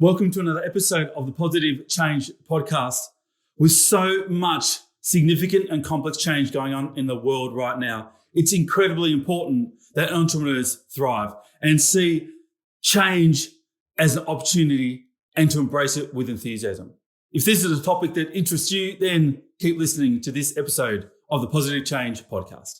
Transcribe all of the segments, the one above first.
Welcome to another episode of the Positive Change podcast. With so much significant and complex change going on in the world right now, it's incredibly important that entrepreneurs thrive and see change as an opportunity and to embrace it with enthusiasm. If this is a topic that interests you, then keep listening to this episode of the Positive Change podcast.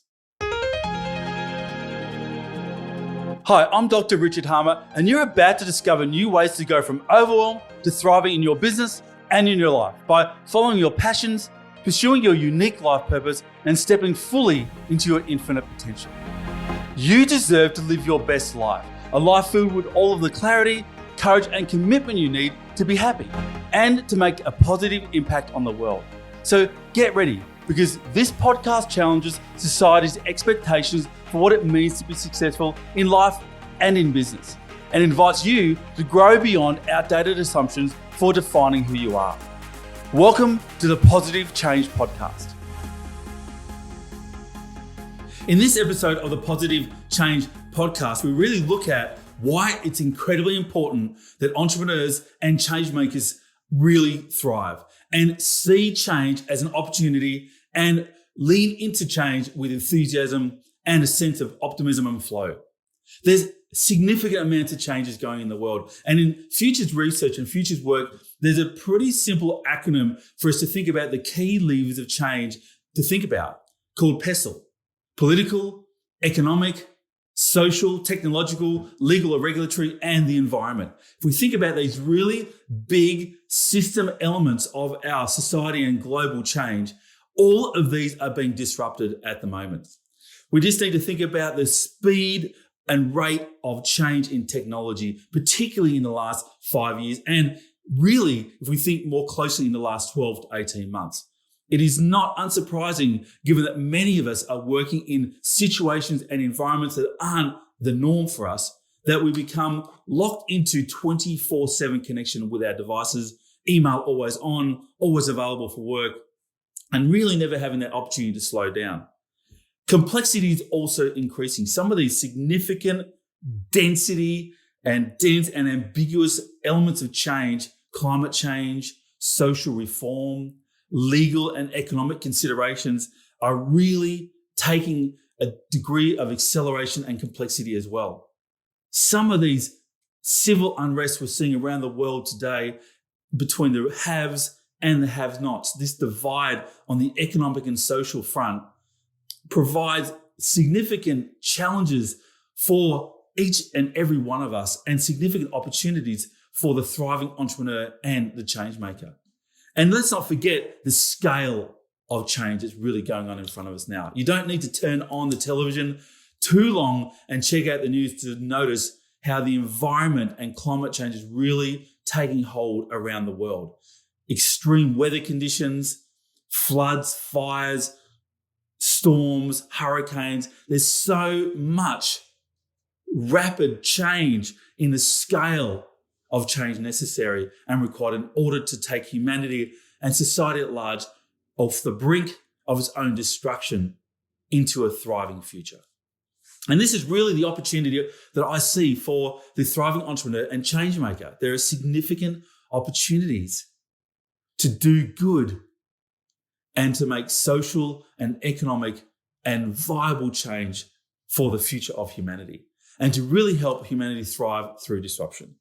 Hi, I'm Dr. Richard Harmer, and you're about to discover new ways to go from overwhelm to thriving in your business and in your life by following your passions, pursuing your unique life purpose, and stepping fully into your infinite potential. You deserve to live your best life, a life filled with all of the clarity, courage, and commitment you need to be happy and to make a positive impact on the world. So get ready, because this podcast challenges society's expectations for what it means to be successful in life and in business, and invites you to grow beyond outdated assumptions for defining who you are. Welcome to the Positive Change podcast. In this episode of the Positive Change podcast, we really look at why it's incredibly important that entrepreneurs and change makers really thrive and see change as an opportunity and lean into change with enthusiasm and a sense of optimism and flow. There's significant amounts of changes going in the world. And in futures research and futures work, there's a pretty simple acronym for us to think about the key levers of change to think about, called PESTLE: political, economic, social, technological, legal or regulatory, and the environment. If we think about these really big system elements of our society and global change, all of these are being disrupted at the moment. We just need to think about the speed and rate of change in technology, particularly in the last 5 years. And really, if we think more closely in the last 12 to 18 months, it is not unsurprising, given that many of us are working in situations and environments that aren't the norm for us, that we become locked into 24/7 connection with our devices, email always on, always available for work, and really never having that opportunity to slow down. Complexity is also increasing. Some of these significant density and dense and ambiguous elements of change, climate change, social reform, legal and economic considerations, are really taking a degree of acceleration and complexity as well. Some of these civil unrest we're seeing around the world today between the haves and the have-nots, this divide on the economic and social front, provides significant challenges for each and every one of us and significant opportunities for the thriving entrepreneur and the change maker. And let's not forget the scale of change that's really going on in front of us now. You don't need to turn on the television too long and check out the news to notice how the environment and climate change is really taking hold around the world. Extreme weather conditions, floods, fires, storms, hurricanes. There's so much rapid change in the scale of change necessary and required in order to take humanity and society at large off the brink of its own destruction into a thriving future. And this is really the opportunity that I see for the thriving entrepreneur and change maker. There are significant opportunities to do good and to make social and economic and viable change for the future of humanity and to really help humanity thrive through disruption.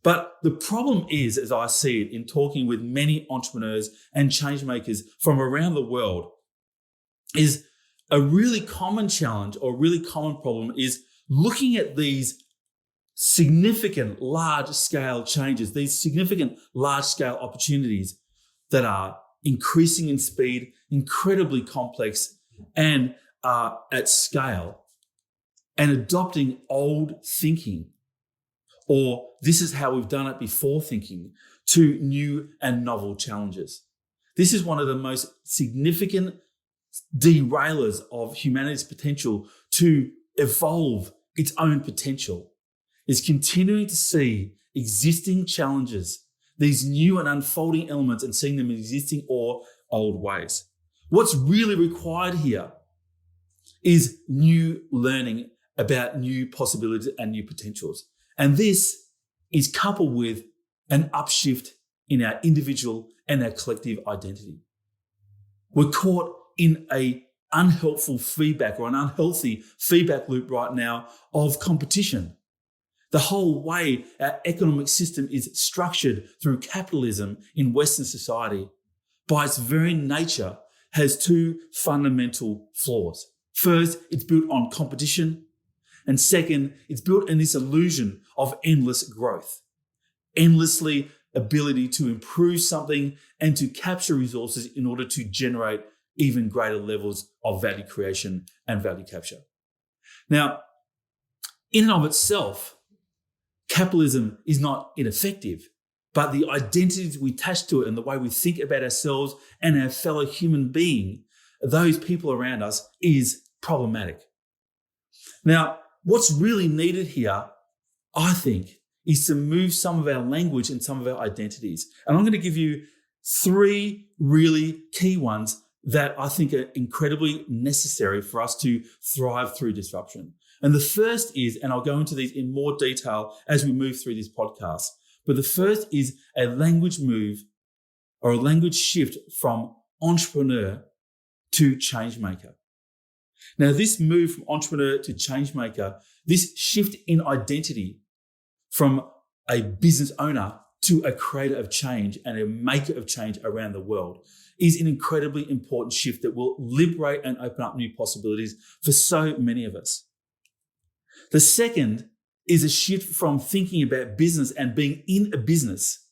But the problem is, as I see it in talking with many entrepreneurs and change makers from around the world, is a really common challenge or really common problem is looking at these significant large-scale changes, these significant large-scale opportunities that are increasing in speed, incredibly complex, and at scale, and adopting old thinking, or this is how we've done it before thinking, to new and novel challenges. This is one of the most significant derailers of humanity's potential to evolve its own potential, is continuing to see existing challenges, these new and unfolding elements, and seeing them in existing or old ways. What's really required here is new learning about new possibilities and new potentials. And this is coupled with an upshift in our individual and our collective identity. We're caught in a unhelpful feedback or an unhealthy feedback loop right now of competition. The whole way our economic system is structured through capitalism in Western society, by its very nature, has two fundamental flaws. First, it's built on competition. And second, it's built in this illusion of endless growth, endlessly ability to improve something and to capture resources in order to generate even greater levels of value creation and value capture. Now, in and of itself, capitalism is not ineffective, but the identities we attach to it and the way we think about ourselves and our fellow human being, those people around us, is problematic. Now, what's really needed here, I think, is to move some of our language and some of our identities. And I'm going to give you 3 really key ones that I think are incredibly necessary for us to thrive through disruption. And the first is, and I'll go into these in more detail as we move through this podcast, but the first is a language move or a language shift from entrepreneur to change maker. Now, this move from entrepreneur to change maker, this shift in identity from a business owner to a creator of change and a maker of change around the world, is an incredibly important shift that will liberate and open up new possibilities for so many of us. The second is a shift from thinking about business and being in a business,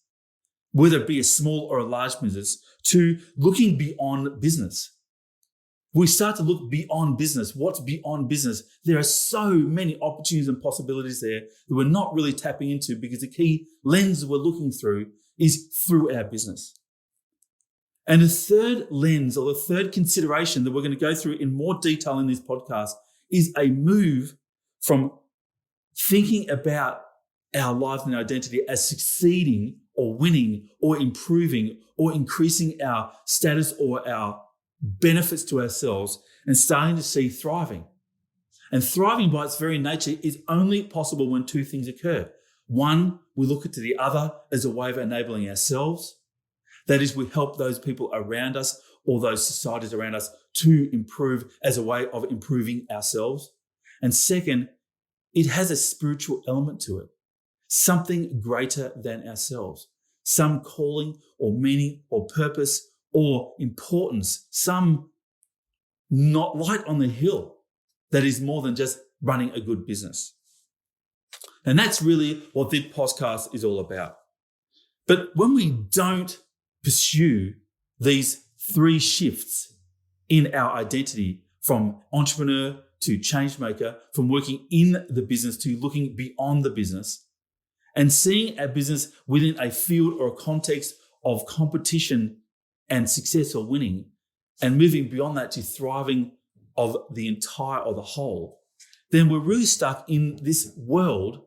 whether it be a small or a large business, to looking beyond business. We start to look beyond business. What's beyond business? There are so many opportunities and possibilities there that we're not really tapping into because the key lens we're looking through is through our business. And the third lens or the third consideration that we're going to go through in more detail in this podcast is a move from thinking about our life and identity as succeeding or winning or improving or increasing our status or our benefits to ourselves and starting to see thriving. And thriving by its very nature is only possible when 2 things occur. One, we look at the other as a way of enabling ourselves. That is, we help those people around us or those societies around us to improve as a way of improving ourselves. And second, it has a spiritual element to it, something greater than ourselves, some calling or meaning or purpose or importance, some not light on the hill that is more than just running a good business. And that's really what this podcast is all about. But when we don't pursue these 3 shifts in our identity, from entrepreneur to change maker, from working in the business to looking beyond the business, and seeing our business within a field or a context of competition and success or winning, and moving beyond that to thriving of the entire or the whole, then we're really stuck in this world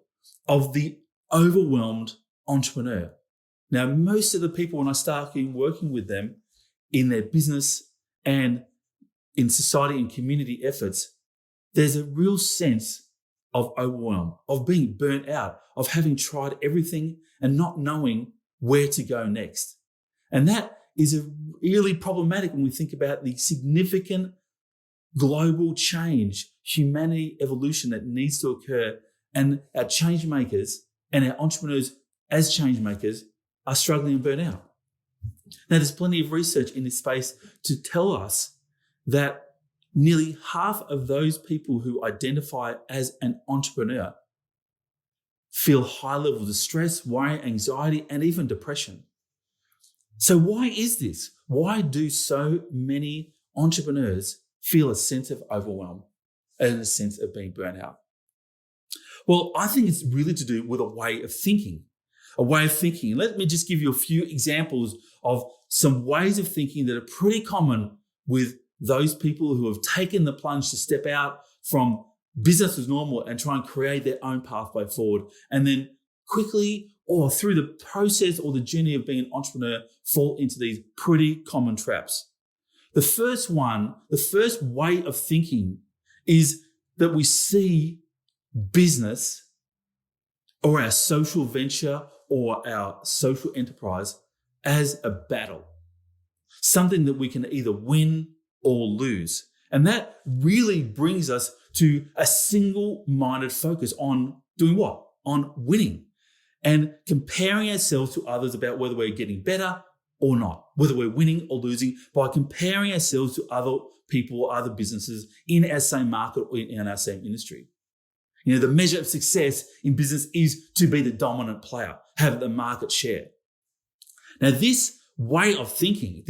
of the overwhelmed entrepreneur. Now, most of the people, when I start working with them in their business and in society and community efforts, there's a real sense of overwhelm, of being burnt out, of having tried everything and not knowing where to go next. And that is really problematic when we think about the significant global change, humanity evolution that needs to occur, and our change makers and our entrepreneurs as change makers are struggling and burnt out. Now, there's plenty of research in this space to tell us that nearly half of those people who identify as an entrepreneur feel high levels of stress, worry, anxiety, and even depression. So why is this? Why do so many entrepreneurs feel a sense of overwhelm and a sense of being burnt out? Well, I think it's really to do with a way of thinking. Let me just give you a few examples of some ways of thinking that are pretty common with those people who have taken the plunge to step out from business as normal and try and create their own pathway forward, and then quickly or through the process or the journey of being an entrepreneur fall into these pretty common traps. The first way of thinking is that we see business or our social venture or our social enterprise as a battle, something that we can either win or lose. And that really brings us to a single-minded focus on doing what? On winning and comparing ourselves to others about whether we're getting better or not, whether we're winning or losing by comparing ourselves to other people or other businesses in our same market or in our same industry. The measure of success in business is to be the dominant player, have the market share. Now, this way of thinking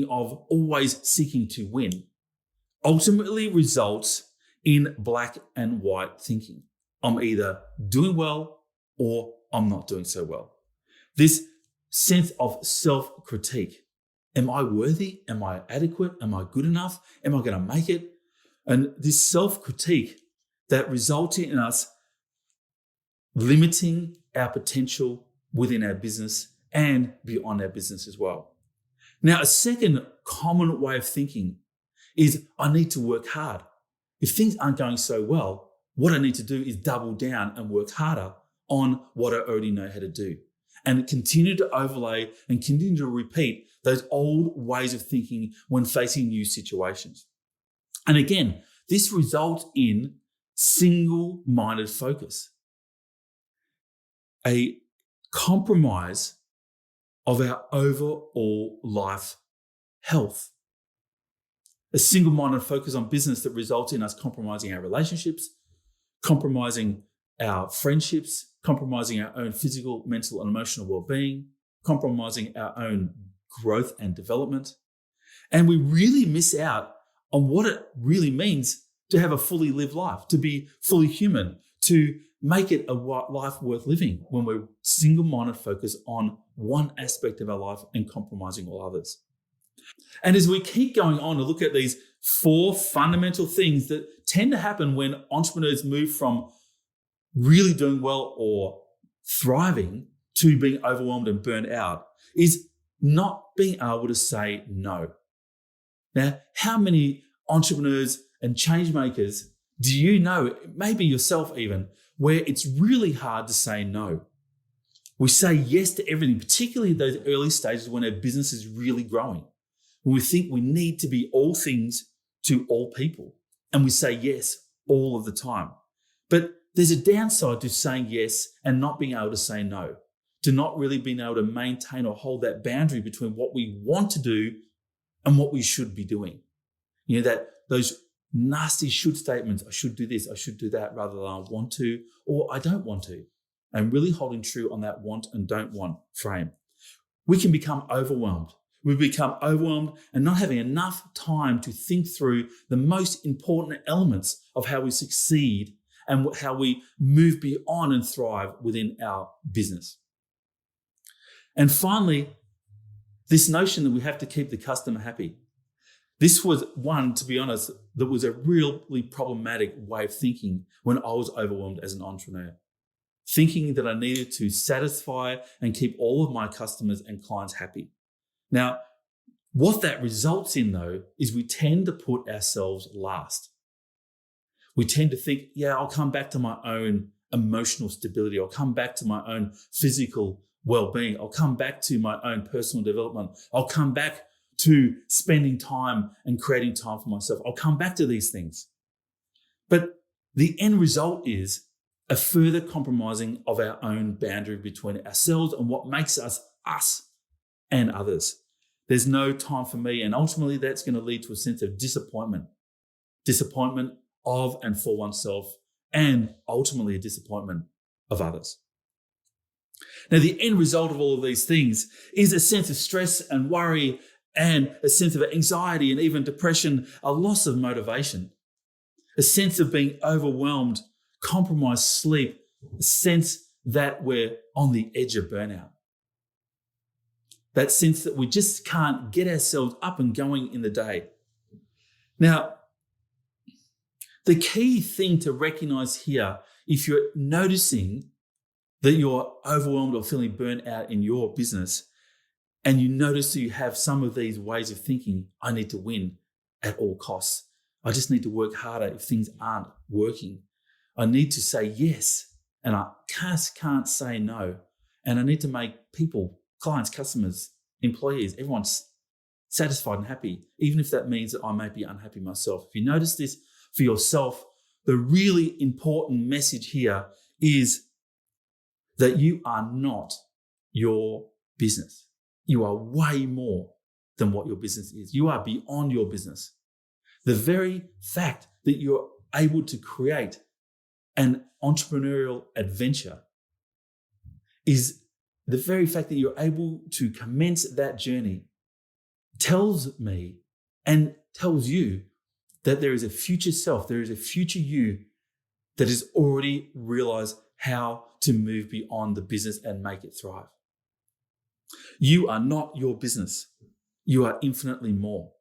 of always seeking to win, ultimately results in black and white thinking. I'm either doing well or I'm not doing so well. This sense of self-critique. Am I worthy? Am I adequate? Am I good enough? Am I going to make it? And this self-critique that results in us limiting our potential within our business and beyond our business as well. Now, a second common way of thinking is I need to work hard. If things aren't going so well, what I need to do is double down and work harder on what I already know how to do and continue to overlay and continue to repeat those old ways of thinking when facing new situations. And again, this results in single-minded focus, a compromise of our overall life health. A single-minded focus on business that results in us compromising our relationships, compromising our friendships, compromising our own physical, mental, and emotional well-being, compromising our own growth and development. And we really miss out on what it really means to have a fully lived life, to be fully human, to make it a life worth living when we're single-minded focused on one aspect of our life and compromising all others. And as we keep going on to look at these 4 fundamental things that tend to happen when entrepreneurs move from really doing well or thriving to being overwhelmed and burnt out, is not being able to say no. Now, how many entrepreneurs and change makers do you know, maybe yourself even, where it's really hard to say no? We say yes to everything, particularly those early stages when our business is really growing. When we think we need to be all things to all people, and we say yes all of the time. But there's a downside to saying yes and not being able to say no, to not really being able to maintain or hold that boundary between what we want to do and what we should be doing. That those nasty should statements, I should do this, I should do that, rather than I want to or I don't want to, and really holding true on that want and don't want frame. We can become overwhelmed. We become overwhelmed and not having enough time to think through the most important elements of how we succeed and how we move beyond and thrive within our business. And finally, this notion that we have to keep the customer happy. This was one, to be honest, that was a really problematic way of thinking when I was overwhelmed as an entrepreneur. Thinking that I needed to satisfy and keep all of my customers and clients happy. Now, what that results in, though, is we tend to put ourselves last. We tend to think, I'll come back to my own emotional stability. I'll come back to my own physical well-being. I'll come back to my own personal development. I'll come back to spending time and creating time for myself. I'll come back to these things. But the end result is a further compromising of our own boundary between ourselves and what makes us us and others. There's no time for me, and ultimately that's going to lead to a sense of disappointment of and for oneself, and ultimately a disappointment of others. Now, the end result of all of these things is a sense of stress and worry and a sense of anxiety and even depression, a loss of motivation, a sense of being overwhelmed, compromised sleep, a sense that we're on the edge of burnout. That sense that we just can't get ourselves up and going in the day. Now, the key thing to recognize here, if you're noticing that you're overwhelmed or feeling burnt out in your business, and you notice that you have some of these ways of thinking, I need to win at all costs. I just need to work harder if things aren't working. I need to say yes, and I just can't say no. And I need to make people, clients, customers, employees, everyone's satisfied and happy, even if that means that I may be unhappy myself. If you notice this for yourself, the really important message here is that you are not your business. You are way more than what your business is. You are beyond your business. The very fact that you're able to create an entrepreneurial adventure is the very fact that you're able to commence that journey tells me and tells you that there is a future self, there is a future you that has already realized how to move beyond the business and make it thrive. You are not your business. You are infinitely more.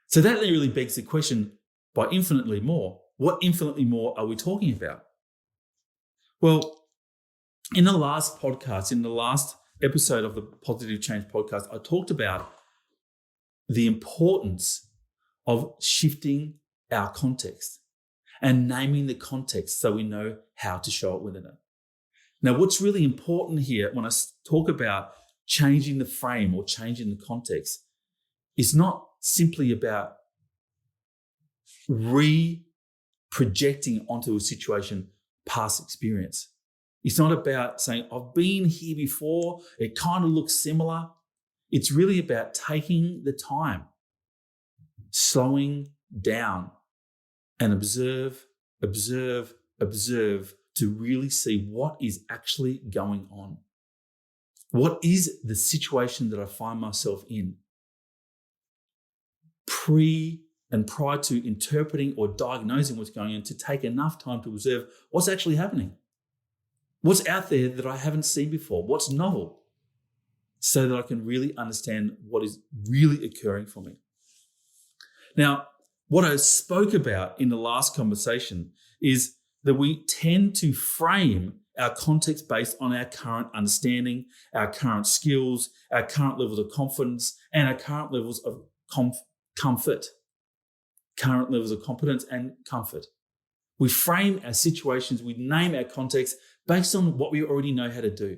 So that really begs the question, by infinitely more, what infinitely more are we talking about? Well, in the last podcast, in the last episode of the Positive Change podcast, I talked about the importance of shifting our context and naming the context so we know how to show up within it. Now, what's really important here when I talk about changing the frame or changing the context is not simply about projecting onto a situation past experience. It's not about saying, I've been here before, it kind of looks similar. It's really about taking the time, slowing down and observe to really see what is actually going on. What is the situation that I find myself in? Prior to interpreting or diagnosing what's going on, to take enough time to observe what's actually happening. What's out there that I haven't seen before? What's novel? So that I can really understand what is really occurring for me. Now, what I spoke about in the last conversation is that we tend to frame our context based on our current understanding, our current skills, our current levels of confidence, and our current levels of comfort. Current levels of competence and comfort. We frame our situations, we name our context based on what we already know how to do.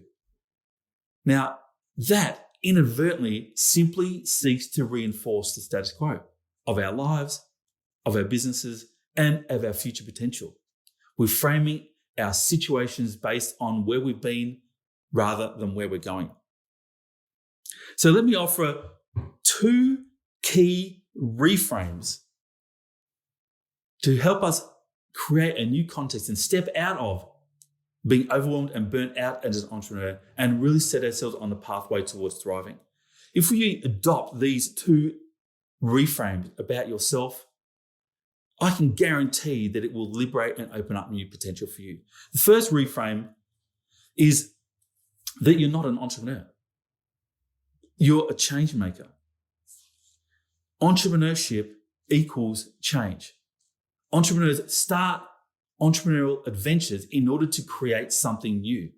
Now, that inadvertently simply seeks to reinforce the status quo of our lives, of our businesses, and of our future potential. We're framing our situations based on where we've been rather than where we're going. So let me offer 2 key reframes to help us create a new context and step out of being overwhelmed and burnt out as an entrepreneur and really set ourselves on the pathway towards thriving. If we adopt these 2 reframes about yourself, I can guarantee that it will liberate and open up new potential for you. The first reframe is that you're not an entrepreneur. You're a change maker. Entrepreneurship equals change. Entrepreneurs start entrepreneurial adventures in order to create something new,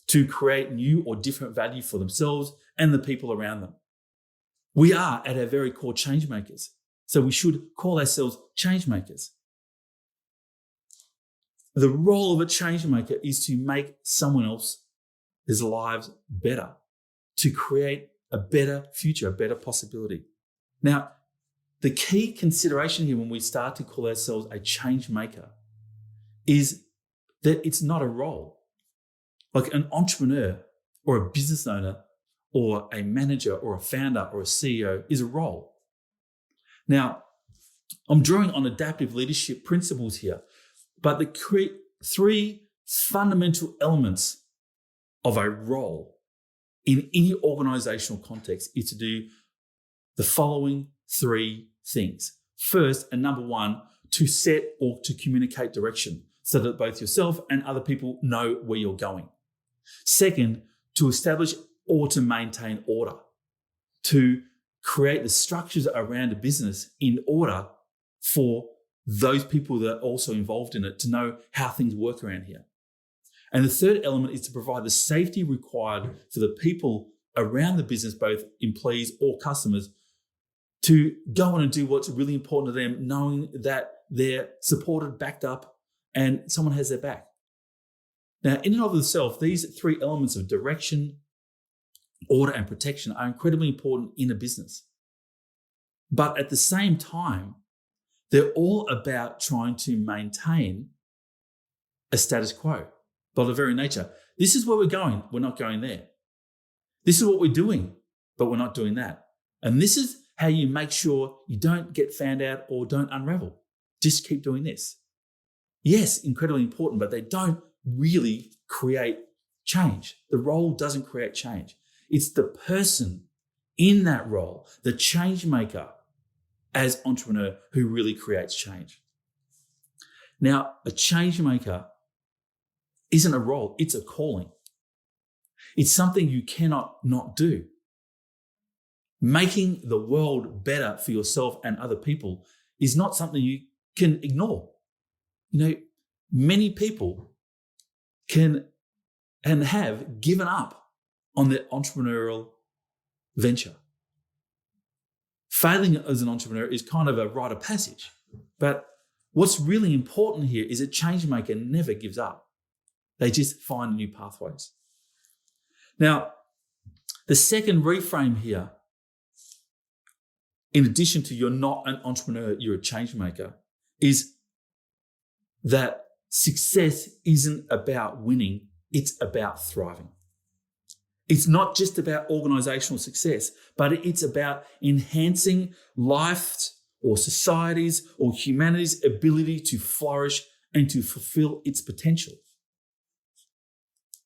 to create new or different value for themselves and the people around them. We are at our very core change makers. So we should call ourselves change makers. The role of a change maker is to make someone else's lives better, to create a better future, a better possibility. Now, the key consideration here when we start to call ourselves a change maker is that it's not a role. Like an entrepreneur or a business owner or a manager or a founder or a CEO is a role. Now, I'm drawing on adaptive leadership principles here, but the 3 fundamental elements of a role in any organizational context is to do the following 3 things. First, and number 1, to set or to communicate direction so that both yourself and other people know where you're going. Second, to establish or to maintain order, to create the structures around a business in order for those people that are also involved in it to know how things work around here. And the third element is to provide the safety required for the people around the business, both employees or customers, to go on and do what's really important to them, knowing that they're supported, backed up, and someone has their back. Now, in and of themselves, these three elements of direction, order, and protection are incredibly important in a business. But at the same time, they're all about trying to maintain a status quo by their very nature. This is where we're going. We're not going there. This is what we're doing, but we're not doing that. And this is how you make sure you don't get found out or don't unravel. Just keep doing this. Yes, incredibly important, but they don't really create change. The role doesn't create change. It's the person in that role, the change maker as entrepreneur, who really creates change. Now, a change maker isn't a role, it's a calling. It's something you cannot not do. Making the world better for yourself and other people is not something you can ignore. Many people can and have given up on their entrepreneurial venture. Failing as an entrepreneur is kind of a rite of passage. But what's really important here is a change maker never gives up. They just find new pathways. Now, the second reframe here, in addition to you're not an entrepreneur, you're a change maker, is that success isn't about winning, it's about thriving. It's not just about organizational success, but it's about enhancing life's or society's or humanity's ability to flourish and to fulfill its potential.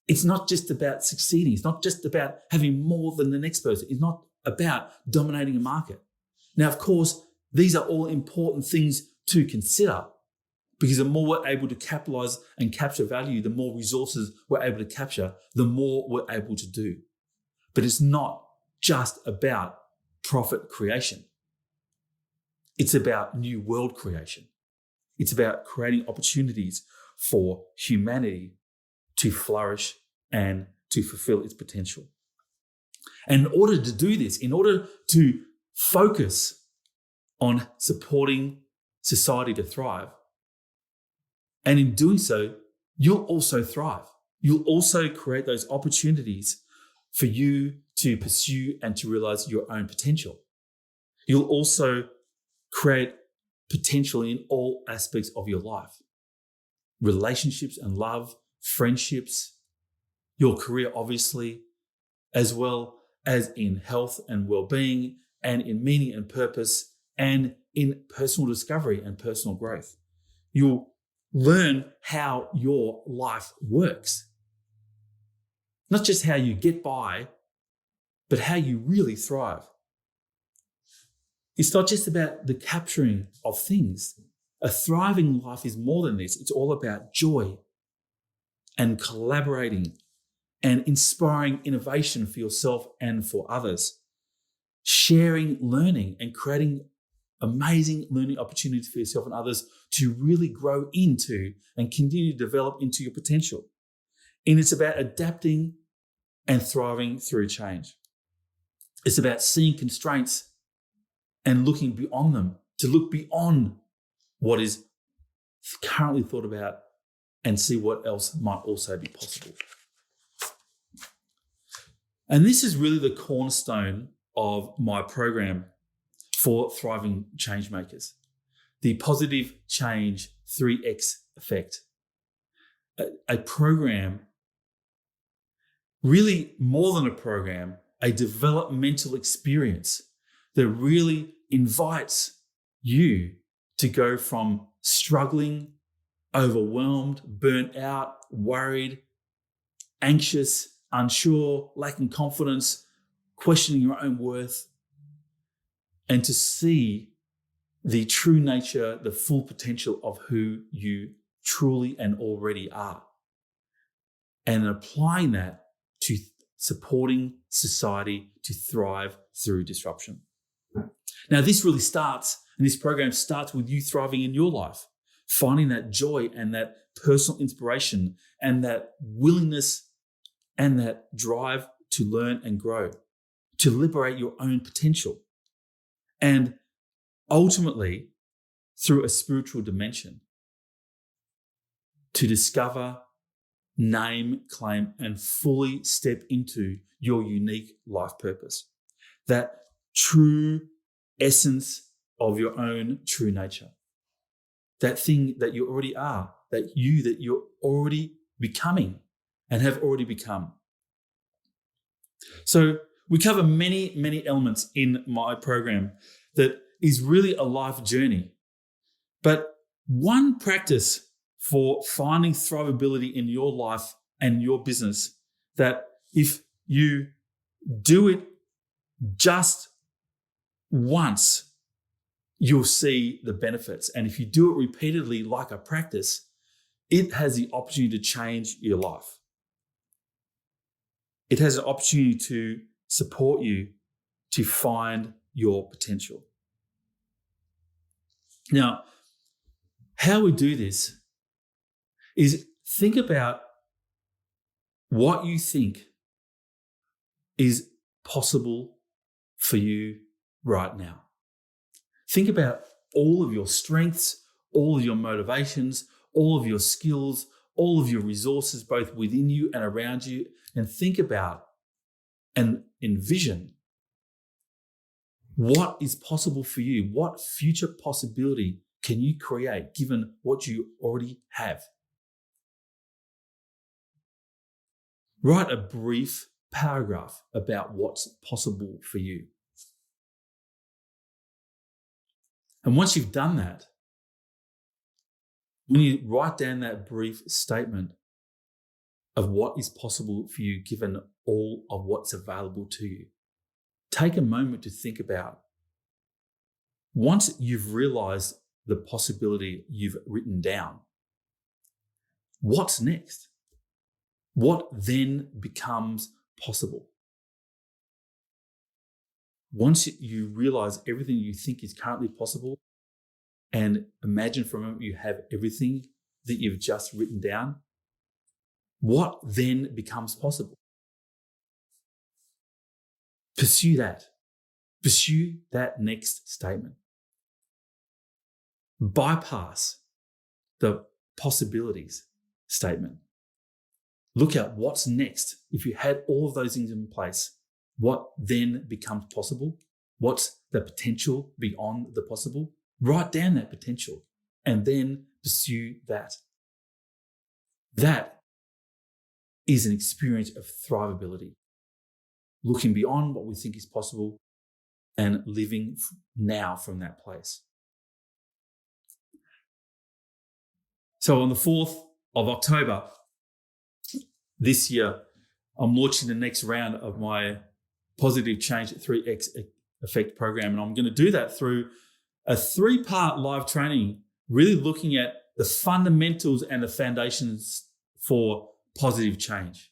It's not just about succeeding. It's not just about having more than the next person. It's not about dominating a market. Now, of course, these are all important things to consider, because the more we're able to capitalize and capture value, the more resources we're able to capture, the more we're able to do. But it's not just about profit creation. It's about new world creation. It's about creating opportunities for humanity to flourish and to fulfill its potential. And in order to do this, in order to focus on supporting society to thrive, and in doing so, you'll also thrive. You'll also create those opportunities for you to pursue and to realize your own potential. You'll also create potential in all aspects of your life. Relationships and love, friendships, your career, obviously, as well as in health and well-being, and in meaning and purpose, and in personal discovery and personal growth. You'll learn how your life works. Not just how you get by, but how you really thrive. It's not just about the capturing of things. A thriving life is more than this. It's all about joy and collaborating and inspiring innovation for yourself and for others. Sharing, learning, and creating amazing learning opportunities for yourself and others to really grow into and continue to develop into your potential. And it's about adapting and thriving through change. It's about seeing constraints and looking beyond them, to look beyond what is currently thought about and see what else might also be possible. And this is really the cornerstone of my program for thriving change makers, the Positive Change 3X Effect. A program, really more than a program, a developmental experience that really invites you to go from struggling, overwhelmed, burnt out, worried, anxious, unsure, lacking confidence, questioning your own worth, and to see the true nature, the full potential of who you truly and already are, and applying that to supporting society to thrive through disruption. Now, this really starts, and this program starts with you thriving in your life, finding that joy and that personal inspiration and that willingness and that drive to learn and grow, to liberate your own potential. And ultimately, through a spiritual dimension, to discover name, claim, and fully step into your unique life purpose. That true essence of your own true nature. That thing that you already are, that you're already becoming and have already become. So we cover many, many elements in my program that is really a life journey. But one practice for finding thrivability in your life and your business, that if you do it just once, you'll see the benefits. And if you do it repeatedly like a practice, it has the opportunity to change your life. It has an opportunity to support you to find your potential. Now, how we do this is think about what you think is possible for you right now. Think about all of your strengths, all of your motivations, all of your skills, all of your resources, both within you and around you, and think about and envision what is possible for you. What future possibility can you create given what you already have? Write a brief paragraph about what's possible for you. And once you've done that, when you write down that brief statement of what is possible for you given all of what's available to you, take a moment to think about, once you've realized the possibility you've written down, what's next? What then becomes possible? Once you realize everything you think is currently possible, and imagine for a moment you have everything that you've just written down, what then becomes possible? Pursue that. Pursue that next statement. Bypass the possibilities statement. Look at what's next. If you had all of those things in place, what then becomes possible? What's the potential beyond the possible? Write down that potential and then pursue that. That is an experience of thrivability. Looking beyond what we think is possible and living now from that place. So on the 4th of October this year, I'm launching the next round of my Positive Change 3X Effect program. And I'm going to do that through a 3-part live training, really looking at the fundamentals and the foundations for positive change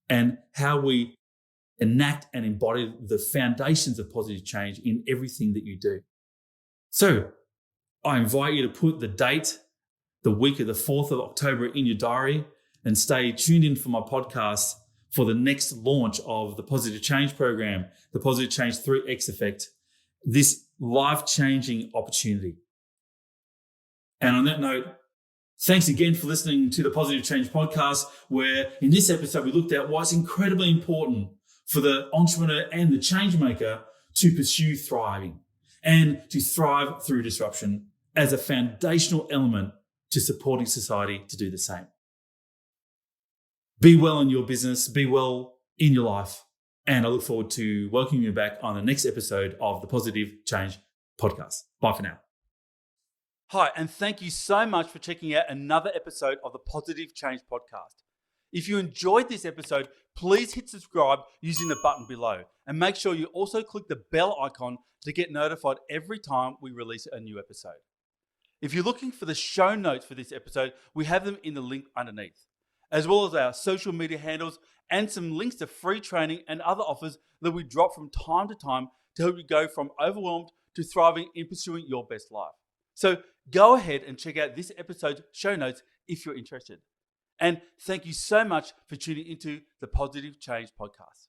and how we enact and embody the foundations of positive change in everything that you do. So I invite you to put the date, the week of the 4th of October in your diary, and stay tuned in for my podcast for the next launch of the Positive Change program, the Positive Change 3X Effect, this life-changing opportunity. And on that note, thanks again for listening to the Positive Change podcast, where in this episode we looked at why it's incredibly important for the entrepreneur and the change maker to pursue thriving and to thrive through disruption as a foundational element to supporting society to do the same. Be well in your business, be well in your life, and I look forward to welcoming you back on the next episode of the Positive Change podcast. Bye for now. Hi, and thank you so much for checking out another episode of the Positive Change podcast. If you enjoyed this episode, please hit subscribe using the button below, and make sure you also click the bell icon to get notified every time we release a new episode. If you're looking for the show notes for this episode, we have them in the link underneath, as well as our social media handles and some links to free training and other offers that we drop from time to time to help you go from overwhelmed to thriving in pursuing your best life. So go ahead and check out this episode's show notes if you're interested. And thank you so much for tuning into the Positive Change podcast.